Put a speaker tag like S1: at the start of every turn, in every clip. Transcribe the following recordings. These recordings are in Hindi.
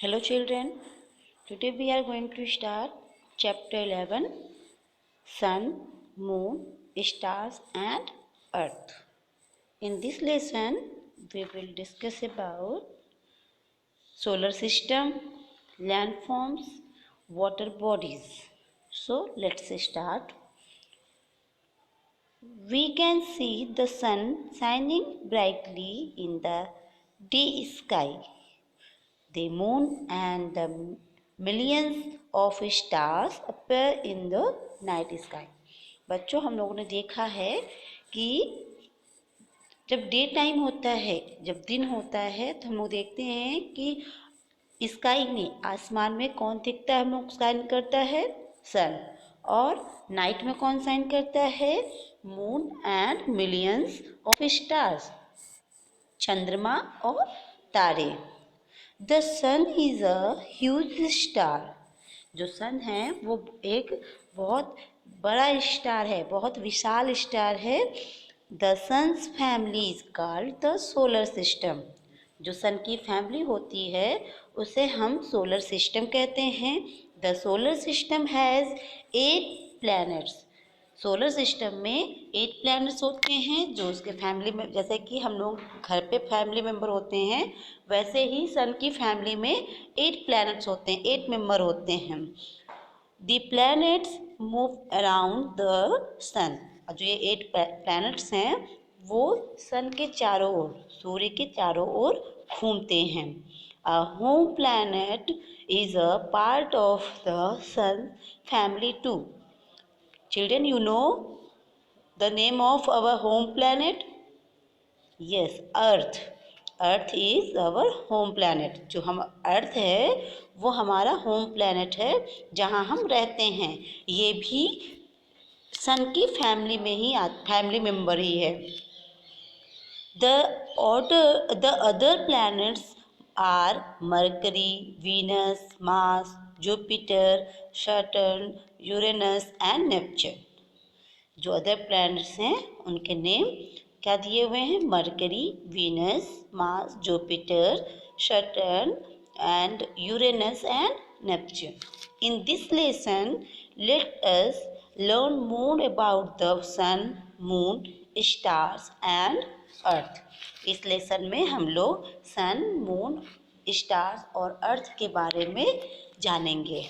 S1: Hello children, today we are going to start chapter 11 Sun, Moon, Stars and Earth. In this lesson we will discuss about solar system, landforms, water bodies. So let's start. We can see the sun shining brightly in the day sky. The moon and the millions of stars appear in the night sky. बच्चों, हम लोगों ने देखा है कि जब डे टाइम होता है, जब दिन होता है, तो हम लोग देखते हैं कि स्काई में, आसमान में कौन दिखता है, हम लोग साइन करता है सन। और नाइट में कौन साइन करता है, moon and millions of stars, चंद्रमा और तारे। The sun is a huge star. जो सन है वो एक बहुत बड़ा स्टार है, बहुत विशाल स्टार है। The sun's family is called the solar system. जो सन की फैमिली होती है उसे हम सोलर सिस्टम कहते हैं। The solar system has 8 planets. Solar system में 8 प्लैनेट्स होते हैं जो उसके फैमिली में, जैसे कि हम लोग घर पे फैमिली मेम्बर होते हैं, वैसे ही सन की फैमिली में 8 प्लैनेट्स होते हैं, 8 मेम्बर होते हैं। The planets move around the sun. जो ये 8 प्लैनेट्स हैं वो सन के चारों ओर, सूर्य के चारों ओर घूमते हैं। A home planet is a part of the sun family too. Children, you know the name of our home planet? Yes, Earth. Earth is our home planet. जो हम अर्थ है वो हमारा होम प्लैनेट है, जहाँ हम रहते हैं। ये भी सन की फैमिली में ही फैमिली मेम्बर ही है। The other planets are Mercury, Venus, Mars, Jupiter, Saturn, Uranus and Neptune. जो अदर प्लैनेट्स हैं उनके नेम क्या दिए हुए हैं, Mercury, Venus, Mars, Jupiter, Saturn and Uranus and Neptune. In this lesson let us learn more about the sun, moon, stars and earth. इस लेसन में हम लोग सन, मून, स्टार्स और अर्थ के बारे में जानेंगे।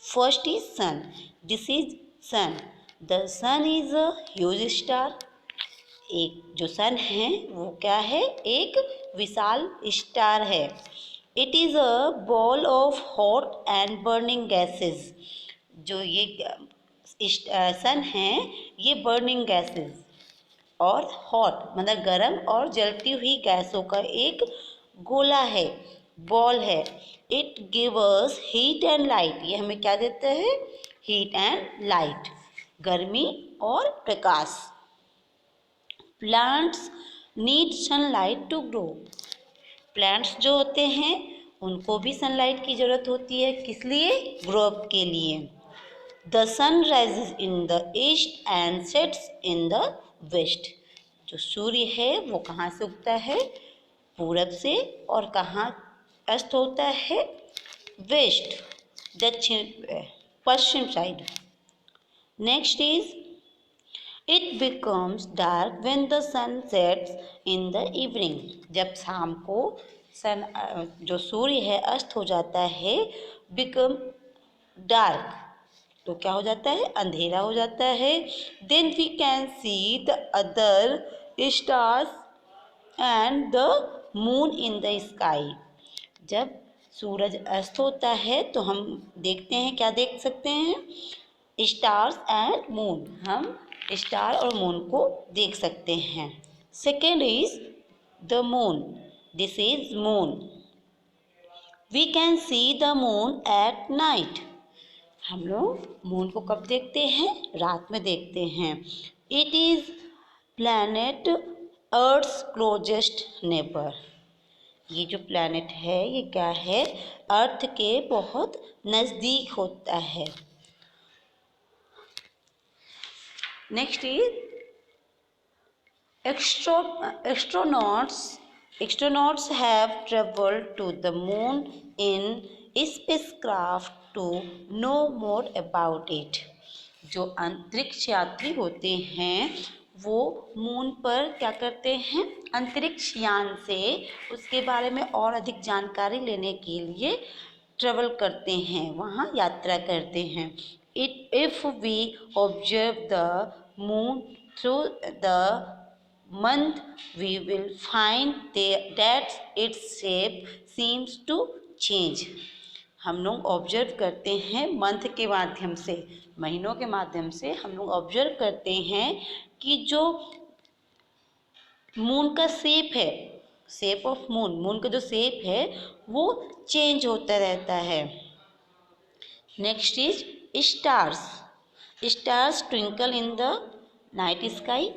S1: First is sun. This is sun. The sun is a huge star. एक जो सन है वो क्या है, एक विशाल स्टार है। It is a ball of hot and burning gases. जो ये सन है ये बर्निंग गैसेस और हॉट मतलब गर्म और जलती हुई गैसों का एक गोला है, बॉल है। It gives heat and light. ये हमें क्या देता है, हीट एंड लाइट, गर्मी और प्रकाश। Plants need sunlight to grow. Plants जो होते हैं उनको भी सनलाइट की ज़रूरत होती है, किस लिए, ग्रोथ के लिए। The sun rises in the east and sets in the west. जो सूर्य है वो कहाँ से उगता है, पूरब से, और कहाँ अस्त होता है, वेस्ट, दक्षिण, पश्चिम side. Next is it becomes dark when the sun sets in the evening. जब शाम को सन जो सूर्य है अस्त हो जाता है, बिकम डार्क, तो क्या हो जाता है, अंधेरा हो जाता है। Then we can see the other stars and the moon in the sky. जब सूरज अस्त होता है तो हम देखते हैं, क्या देख सकते हैं, स्टार्स एंड मून। हम स्टार और मून को देख सकते हैं। Second is the moon. This is moon. We can see the moon at night. हम लोग मून को कब देखते हैं, रात में देखते हैं। It is planet earth's closest neighbour. ये जो प्लैनेट है ये क्या है, अर्थ के बहुत नज़दीक होता है। Next is astronauts Astronauts have traveled to the moon in spacecraft to know more about it. जो अंतरिक्ष यात्री होते हैं वो मून पर क्या करते हैं, अंतरिक्ष यान से उसके बारे में और अधिक जानकारी लेने के लिए ट्रेवल करते हैं, वहाँ यात्रा करते हैं. If we observe the moon through the month, we will find that its shape seems to change. हम लोग ऑब्जर्व करते हैं मंथ के माध्यम से, महीनों के माध्यम से हम लोग ऑब्जर्व करते हैं कि जो मून का शेप है, शेप ऑफ मून, मून का जो शेप है वो चेंज होता रहता है. Next is stars. Stars twinkle in the night sky.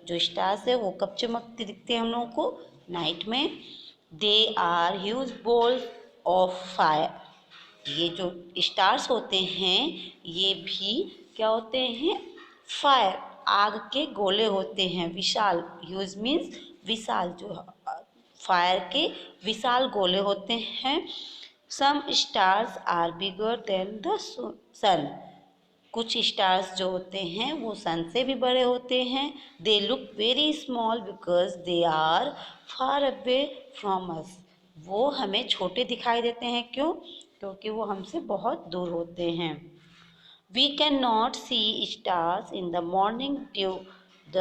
S1: जो स्टार्स है वो कब चमकते दिखते हैं हम लोगों को, नाइट में. They are huge balls of fire. ये जो स्टार्स होते हैं ये भी क्या होते हैं, फायर, आग के गोले होते हैं. विशाल, ह्यूज मीन्स विशाल, जो फायर के विशाल गोले होते हैं. Some stars are bigger than the sun. कुछ स्टार्स जो होते हैं वो सन से भी बड़े होते हैं. They look very small because they are far away from us. वो हमें छोटे दिखाई देते हैं, क्यों, क्योंकि वो हमसे बहुत दूर होते हैं. We can not see stars in the morning due the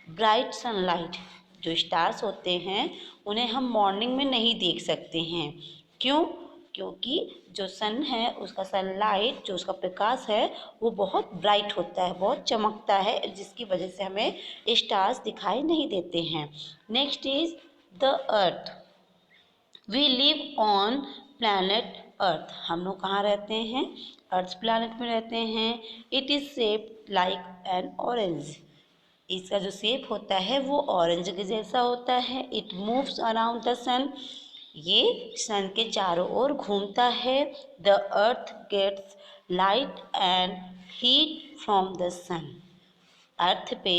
S1: bright sunlight. जो स्टार्स होते हैं उन्हें हम मॉर्निंग में नहीं देख सकते हैं, क्यों, क्योंकि जो सन है उसका सनलाइट, जो उसका प्रकाश है वो बहुत ब्राइट होता है, बहुत चमकता है, जिसकी वजह से हमें स्टार्स दिखाई नहीं देते हैं. Next is the earth. We live on planet earth. हम लोग कहाँ रहते हैं, अर्थ प्लैनेट में रहते हैं. It is shaped like an orange. इसका जो शेप होता है वो ऑरेंज के जैसा होता है. It moves around the sun. ये सन के चारों ओर घूमता है. The earth gets light and heat from the sun. Earth पे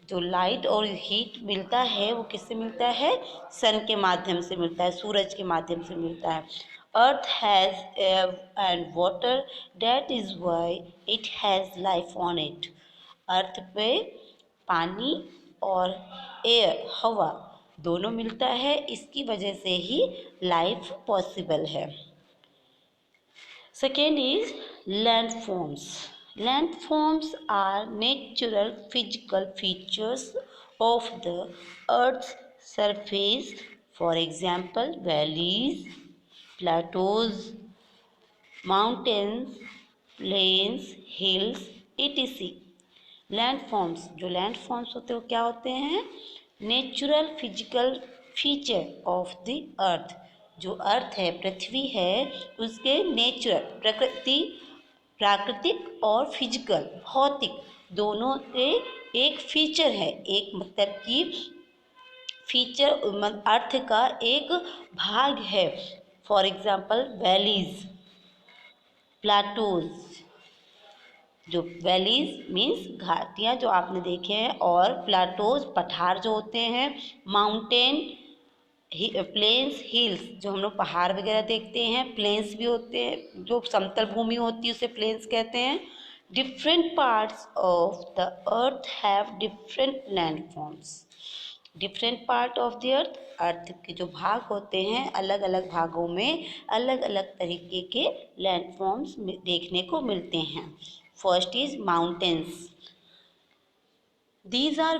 S1: जो लाइट और हीट मिलता है वो किससे मिलता है, सन के माध्यम से मिलता है, सूरज के माध्यम से मिलता है. Earth has air and water, that is why it has life on it. Earth पे पानी और एयर, हवा, दोनों मिलता है, इसकी वजह से ही लाइफ पॉसिबल है. Second is landforms. Landforms are natural physical features of the Earth's surface. For example, valleys, plateaus, mountains, plains, hills, etc. Landforms, जो लैंडफॉर्म्स होते हैं वो क्या होते हैं, natural physical feature of the अर्थ. जो अर्थ है, पृथ्वी है, उसके नेचुरल, प्राकृतिक और फिजिकल, भौतिक, दोनों के एक फीचर है. एक मतलब कि फीचर अर्थ का एक भाग है. For example valleys, plateaus. जो वैलीज मीन्स घाटियाँ जो आपने देखे हैं, और प्लाटोज पठार जो होते हैं. माउंटेन, प्लेन्स, हिल्स, जो हम लोग पहाड़ वगैरह देखते हैं. प्लेन्स भी होते हैं, जो समतल भूमि होती है उसे प्लेन्स कहते हैं. Different parts of the earth have different landforms. Different part of the earth, earth के जो भाग होते हैं, अलग अलग भागों में अलग अलग तरीके के लैंडफॉर्म्स देखने को मिलते हैं. First is mountains. these are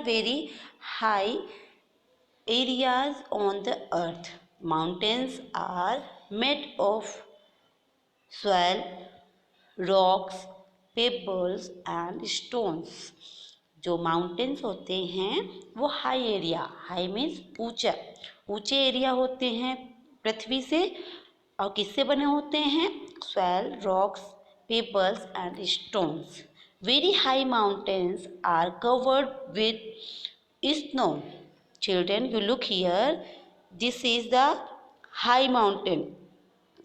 S1: very high areas on the earth. Mountains are made of soil, rocks, pebbles and stones. जो माउंटेन्स होते हैं वो हाई एरिया, हाई मीन्स ऊंचा, ऊंचे एरिया होते हैं पृथ्वी से. और किससे बने होते हैं, soil, rocks, pebbles and stones. Very high mountains are covered with snow. Children, you look here. This is the high mountain.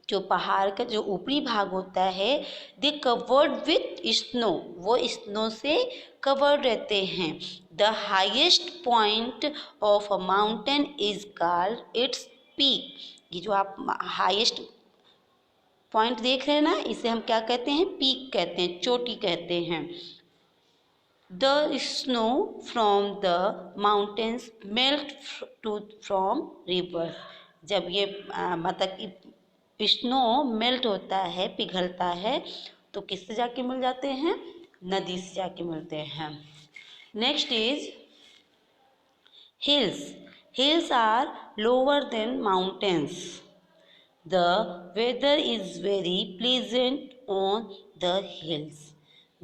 S1: जो पहाड़ का जो ऊपरी भाग होता है, दे कवर्ड विथ स्नो, वो स्नो से कवर्ड रहते हैं। The highest point of a mountain is called its peak. ये जो आप हाईएस्ट पॉइंट देख रहे हैं ना, इसे हम क्या कहते हैं? पीक कहते हैं, चोटी कहते हैं। The snow from the mountains melt from river. जब ये मतलब कि स्नो मेल्ट होता है, पिघलता है, तो किससे जाके मिल जाते हैं? नदी से जाके मिलते हैं। Next is hills. Hills are lower than mountains. The weather is very pleasant on the hills.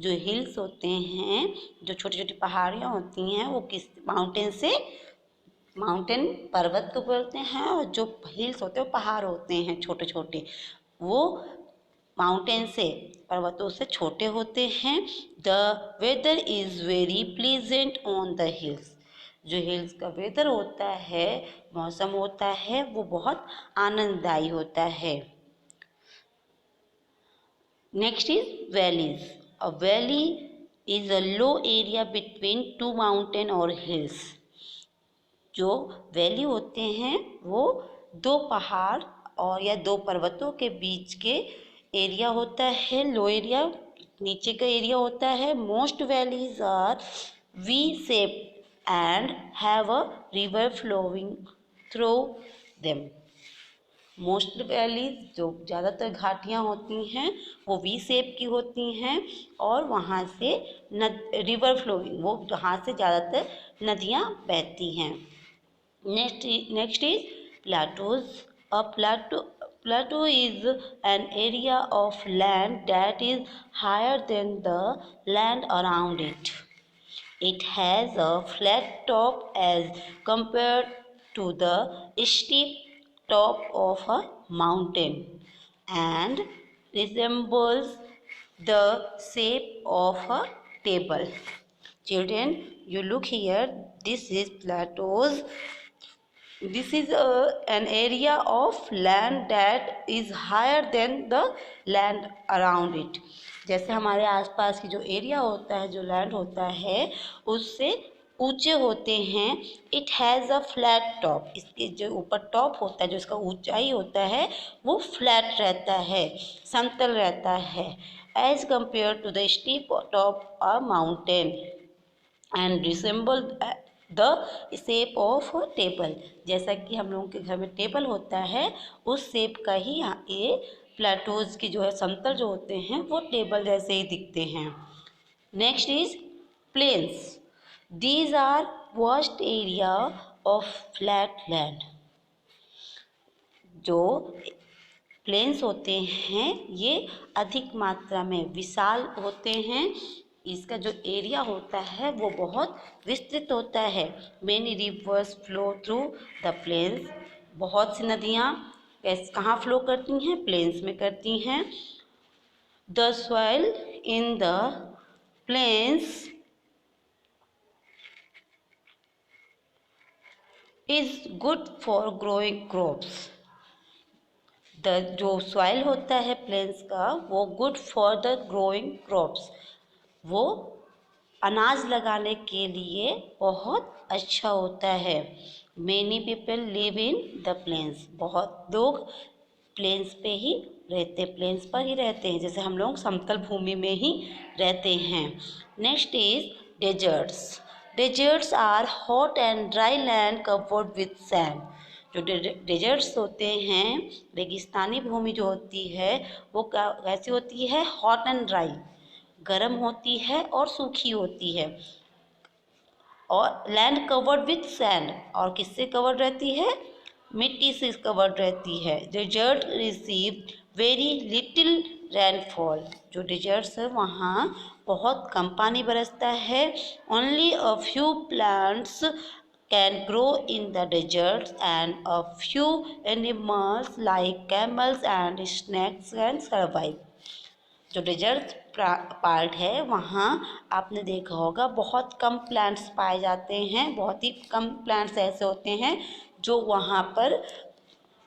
S1: जो हिल्स होते हैं, जो छोटी छोटी पहाड़ियाँ होती हैं, वो किस माउंटेन से, माउंटेन पर्वत को बोलते हैं, और जो हिल्स होते हैं वो पहाड़ होते हैं छोटे छोटे, वो माउंटेन से, पर्वतों से छोटे होते हैं। The weather is very pleasant on the hills. जो हिल्स का वेदर होता है, मौसम होता है, वो बहुत आनंददायी होता है। Next is valleys. A valley is a low area between two mountain और हिल्स। जो वैली होते हैं वो दो पहाड़ और या दो पर्वतों के बीच के एरिया होता है, लो एरिया, नीचे का एरिया होता है। Most valleys are V shape and have a river flowing through them. Most valleys, जो ज़्यादातर घाटियाँ होती हैं, वो वी शेप की होती हैं, और वहाँ से रिवर फ्लोइंग, वो जहाँ से ज़्यादातर नदियाँ बहती हैं। Next is plateaus. A plateau is an area of land that is higher than the land around it. It has a flat top as compared to the steep top of a mountain and resembles the shape of a table. Children, you look here. This is plateaus. This is an area of land that is higher than the land around it. जैसे हमारे आसपास की जो एरिया होता है, जो लैंड होता है, उससे ऊंचे होते हैं। It has a flat top. इसके जो ऊपर टॉप होता है, जो इसका ऊंचाई होता है, वो फ्लैट रहता है, समतल रहता है, as compare to the steep top a mountain and resemble the shape of table. जैसा कि हम लोगों के घर में टेबल होता है, उस शेप का ही ये प्लेटोज की जो है समतल जो होते हैं, वो टेबल जैसे ही दिखते हैं। Next is plains. These are vast area of flat land. जो प्लेन्स होते हैं, ये अधिक मात्रा में विशाल होते हैं। इसका जो एरिया होता है वो बहुत विस्तृत होता है। Many rivers flow through the plains. बहुत सी नदियाँ कहाँ फ्लो करती हैं? प्लेन्स में करती हैं। The soil in the plains is good for growing crops. जो सॉइल होता है प्लेन्स का, वो good for the growing crops, वो अनाज लगाने के लिए बहुत अच्छा होता है। Many people live in the plains. बहुत लोग प्लेन्स पे ही रहते, प्लेन्स पर ही रहते हैं, जैसे हम लोग समतल भूमि में ही रहते हैं। Next is deserts. Deserts are hot and dry land covered with sand. जो डेजर्ट्स होते हैं, रेगिस्तानी भूमि जो होती है, वो कैसी होती है? हॉट एंड ड्राई, गर्म होती है और सूखी होती है। और लैंड कवर्ड विथ सैंड, और किससे कवर्ड रहती है? मिट्टी से कवर्ड रहती है। Desert receive very little rainfall. जो डेजर्ट्स है, वहाँ बहुत कम पानी बरसता है। Only a few plants can grow in the deserts and a few animals like camels and snakes can survive. जो डेजर्ट पार्ट है, वहाँ आपने देखा होगा बहुत कम प्लांट्स पाए जाते हैं। बहुत ही कम प्लांट्स ऐसे होते हैं जो वहाँ पर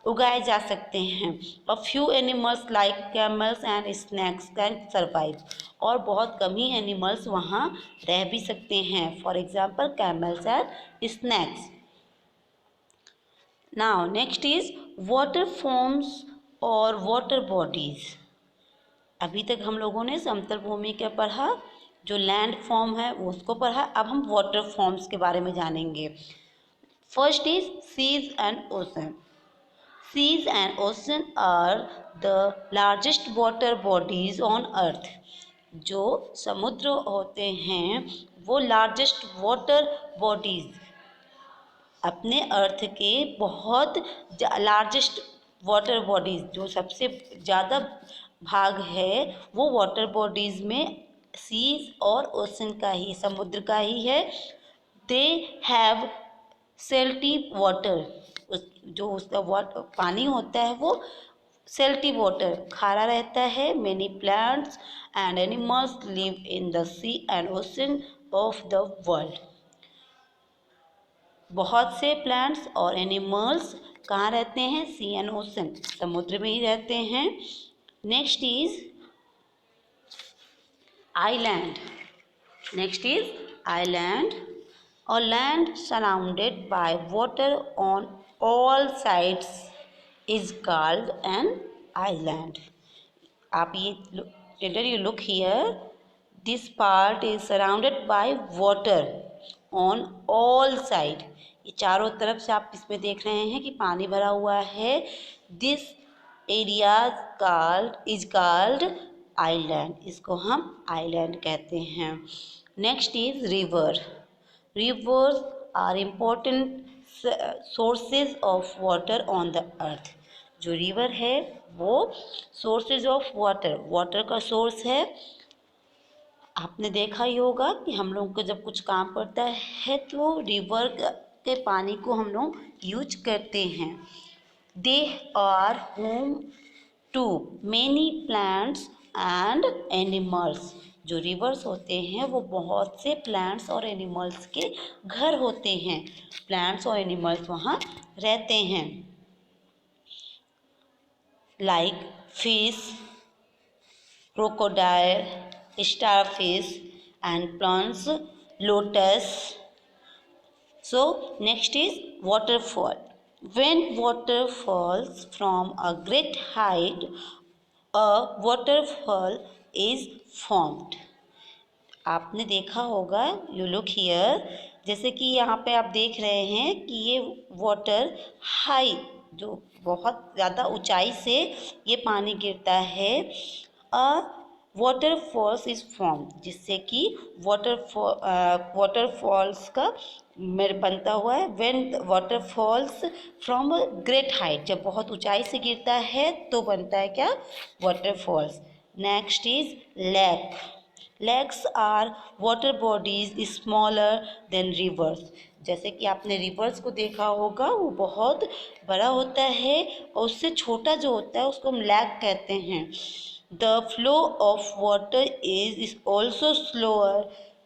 S1: उगाए जा सकते हैं। A few animals like camels and snakes can survive, और बहुत कम ही एनिमल्स वहाँ रह भी सकते हैं, for example camels and snakes. Now next is water forms और वाटर बॉडीज। अभी तक हम लोगों ने समतल भूमि का पढ़ा, जो लैंड फॉर्म है वो उसको पढ़ा। अब हम वाटर फॉर्म्स के बारे में जानेंगे। First is seas and ocean. Seas and ocean are the largest water bodies on earth. जो समुद्र होते हैं वो लार्जेस्ट वाटर बॉडीज अपने अर्थ के बहुत लार्जेस्ट वाटर बॉडीज, जो सबसे ज़्यादा भाग है वो वाटर बॉडीज में सीज और ओशन का ही, समुद्र का ही है। दे हैव सेल्टी वाटर, जो उसका वाटर पानी होता है वो सेल्टी वाटर खारा रहता है। Many plants and animals live in the sea and ocean of the world. बहुत से प्लांट्स और एनिमल्स कहाँ रहते हैं? सी एंड ओशन, समुद्र में ही रहते हैं। Next is island. Next is island, or land surrounded by water on all sides is called an island. आप ये children, you look here, this part is surrounded by water on all side. ये चारों तरफ से आप इसमें देख रहे हैं कि पानी भरा हुआ है। This area is called island. इसको हम island कहते हैं। Next is river. Rivers are important sources of water on the earth. जो रिवर है वो sources of water, वाटर का सोर्स है। आपने देखा ही होगा कि हम लोगों को जब कुछ काम पड़ता है तो रिवर के पानी को हम लोग यूज करते हैं। They are home to many plants and animals. जो रिवर्स होते हैं वो बहुत से प्लांट्स और एनिमल्स के घर होते हैं। प्लांट्स और एनिमल्स वहाँ रहते हैं। Like fish, crocodile, starfish and plants, lotus. So next is waterfall. When water falls from a great height, a waterfall is formed. आपने देखा होगा, यू लुक हियर, जैसे कि यहाँ पे आप देख रहे हैं कि ये वाटर हाई, जो बहुत ज़्यादा ऊंचाई से ये पानी गिरता है, अ वाटरफॉल्स इज फॉर्म, जिससे कि वाटरफॉल्स का बनता हुआ है। When waterfalls from a great height, जब बहुत ऊंचाई से गिरता है तो बनता है क्या? Waterfalls. Next is lake. Lakes are water bodies smaller than rivers. जैसे कि आपने रिवर्स को देखा होगा, वो बहुत बड़ा होता है और उससे छोटा जो होता है उसको हम लेक कहते हैं। The flow of water is also slower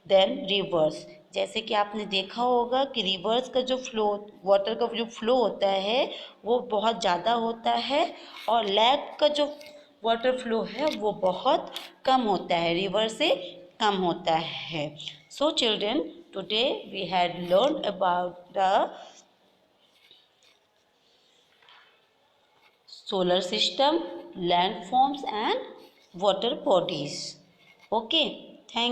S1: then rivers. जैसे कि आपने देखा होगा कि रिवर्स का जो फ्लो, वाटर का जो फ्लो होता है वो बहुत ज़्यादा होता है, और लेक का जो वाटर फ्लो है वो बहुत कम होता है, रिवर से कम होता है। So children, today we had learn about the solar system, landforms and water bodies. Okay, thank